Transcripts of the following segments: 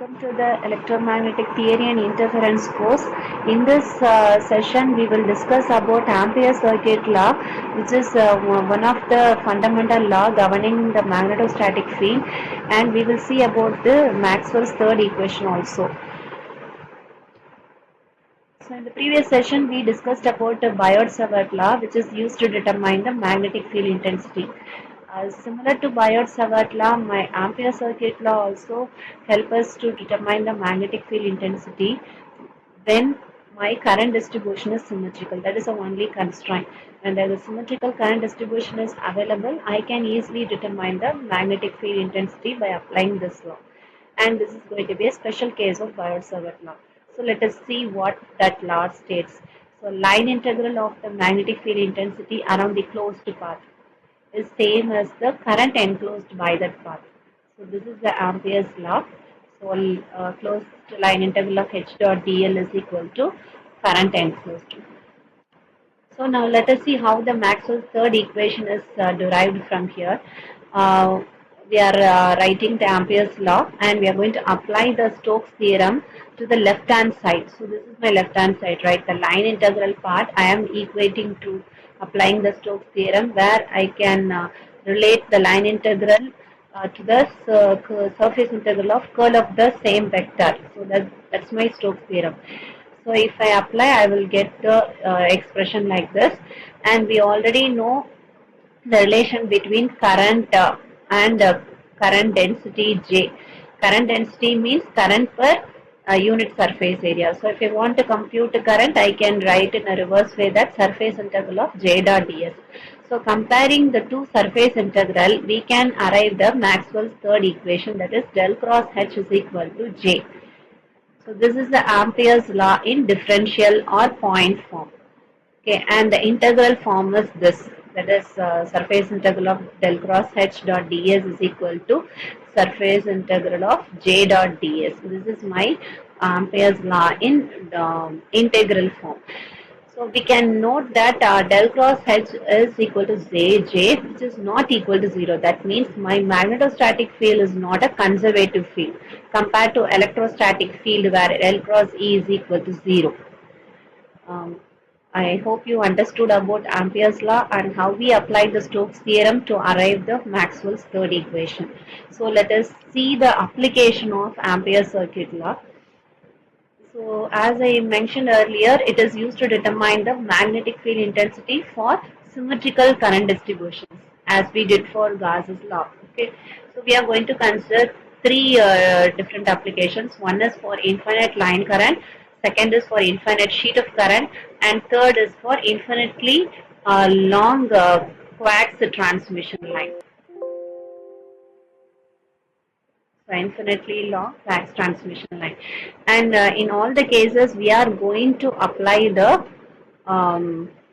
Welcome to the electromagnetic theory and interference course. In this session, we will discuss about Ampere circuit law, which is one of the fundamental law governing the magnetostatic field, and we will see about the Maxwell's third equation also. So in the previous session, we discussed about the Biot-Savart law, which is used to determine the magnetic field intensity. Similar to Biot-Savart law, my Ampere circuit law also help us to determine the magnetic field intensity when my current distribution is symmetrical. That is the only constraint. When the symmetrical current distribution is available, I can easily determine the magnetic field intensity by applying this law. And this is going to be a special case of Biot-Savart law. So let us see what that law states. So line integral of the magnetic field intensity around the closed path is same as the current enclosed by that path. So this is the Ampere's law. So closed line integral of H dot dl is equal to current enclosed. So now let us see how the Maxwell's third equation is derived from here. We are writing the Ampere's law and we are going to apply the Stokes theorem to the left hand side. So this is my left hand side, right? The line integral part I am equating to applying the Stokes theorem, where I can relate the line integral to the surface integral of curl of the same vector. So that's my Stokes theorem. So if I apply, I will get the expression like this, and we already know the relation between current and current density J. Current density means current per unit surface area. So if I want to compute the current, I can write in a reverse way that surface integral of J dot ds. So comparing the two surface integral, we can arrive the Maxwell's third equation, that is del cross H is equal to J. So this is the Ampere's law in differential or point form. Okay, and the integral form is this. That is surface integral of del cross H dot ds is equal to surface integral of J dot ds. This is my Ampere's law in integral form. So we can note that del cross H is equal to J, which is not equal to 0. That means my magnetostatic field is not a conservative field compared to electrostatic field where del cross E is equal to 0. I hope you understood about Ampere's law and how we applied the Stokes theorem to arrive the Maxwell's third equation. So let us see the application of Ampere's circuit law. So as I mentioned earlier, it is used to determine the magnetic field intensity for symmetrical current distributions, as we did for Gauss's law. Okay, so we are going to consider three different applications. One is for infinite line current, second is for infinite sheet of current, and third is for infinitely long coax transmission line. So infinitely long coax transmission line, and in all the cases we are going to apply the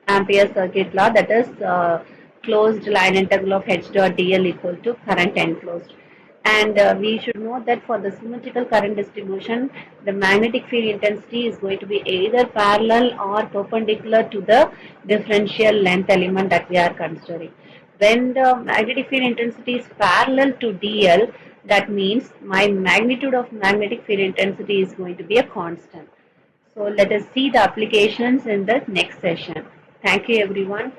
Ampere circuit law, that is closed line integral of H dot dl equal to current enclosed. And we should know that for the symmetrical current distribution, the magnetic field intensity is going to be either parallel or perpendicular to the differential length element that we are considering. When the magnetic field intensity is parallel to dl, that means my magnitude of magnetic field intensity is going to be a constant. So let us see the applications in the next session. Thank you everyone.